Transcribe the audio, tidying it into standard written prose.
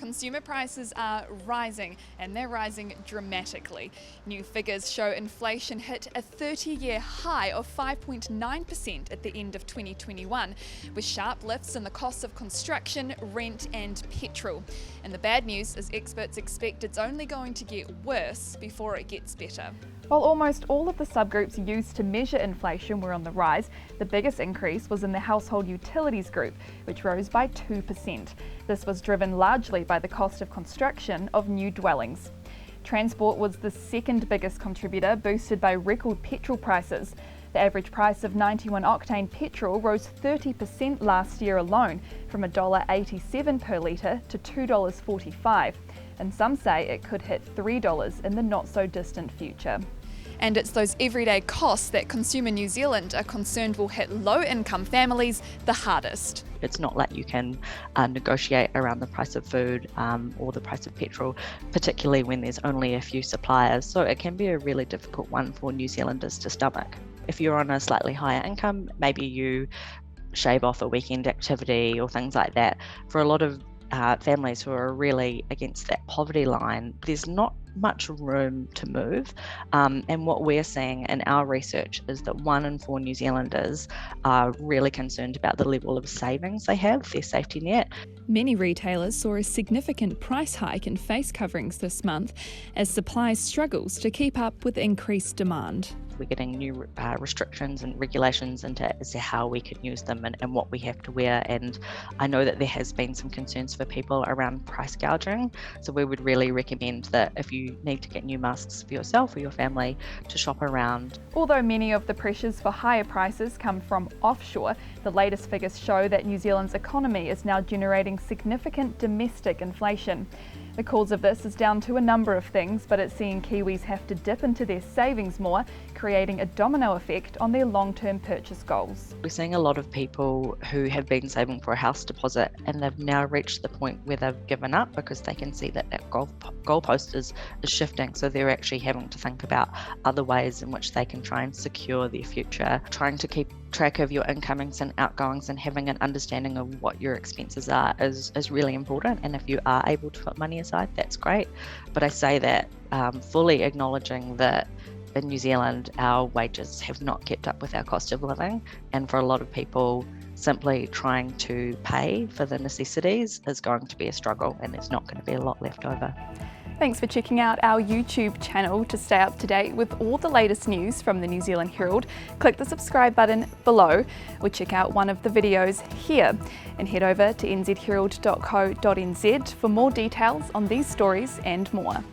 Consumer prices are rising, and they're rising dramatically. New figures show inflation hit a 30-year high of 5.9% at the end of 2021, with sharp lifts in the costs of construction, rent and petrol. And the bad news is experts expect it's only going to get worse before it gets better. While almost all of the subgroups used to measure inflation were on the rise, the biggest increase was in the household utilities group, which rose by 2%. This was driven largely by the cost of construction of new dwellings. Transport was the second biggest contributor, boosted by record petrol prices. The average price of 91 octane petrol rose 30% last year alone, from $1.87 per litre to $2.45. And some say it could hit $3 in the not-so-distant future. And it's those everyday costs that Consumer New Zealand are concerned will hit low-income families the hardest. It's not like you can negotiate around the price of food or the price of petrol, particularly when there's only a few suppliers. So it can be a really difficult one for New Zealanders to stomach. If you're on a slightly higher income, maybe you shave off a weekend activity or things like that. For a lot of families who are really against that poverty line, there's not much room to move. And what we're seeing in our research is that 1 in 4 New Zealanders are really concerned about the level of savings they have, their safety net. Many retailers saw a significant price hike in face coverings this month as supply struggles to keep up with increased demand. We're getting new restrictions and regulations into how we can use them and what we have to wear. And I know that there has been some concerns for people around price gouging. So we would really recommend that if you need to get new masks for yourself or your family, to shop around. Although many of the pressures for higher prices come from offshore, the latest figures show that New Zealand's economy is now generating significant domestic inflation. The cause of this is down to a number of things, but it's seeing Kiwis have to dip into their savings more, creating a domino effect on their long-term purchase goals. We're seeing a lot of people who have been saving for a house deposit and they've now reached the point where they've given up because they can see that goalpost is shifting. So they're actually having to think about other ways in which they can try and secure their future. Trying to keep track of your incomings and outgoings and having an understanding of what your expenses are is really important. And if you are able to put money aside, that's great. But I say that fully acknowledging that in New Zealand, our wages have not kept up with our cost of living. And for a lot of people, simply trying to pay for the necessities is going to be a struggle, and there's not going to be a lot left over. Thanks for checking out our YouTube channel. To stay up to date with all the latest news from the New Zealand Herald, click the subscribe button below or check out one of the videos here, and head over to nzherald.co.nz for more details on these stories and more.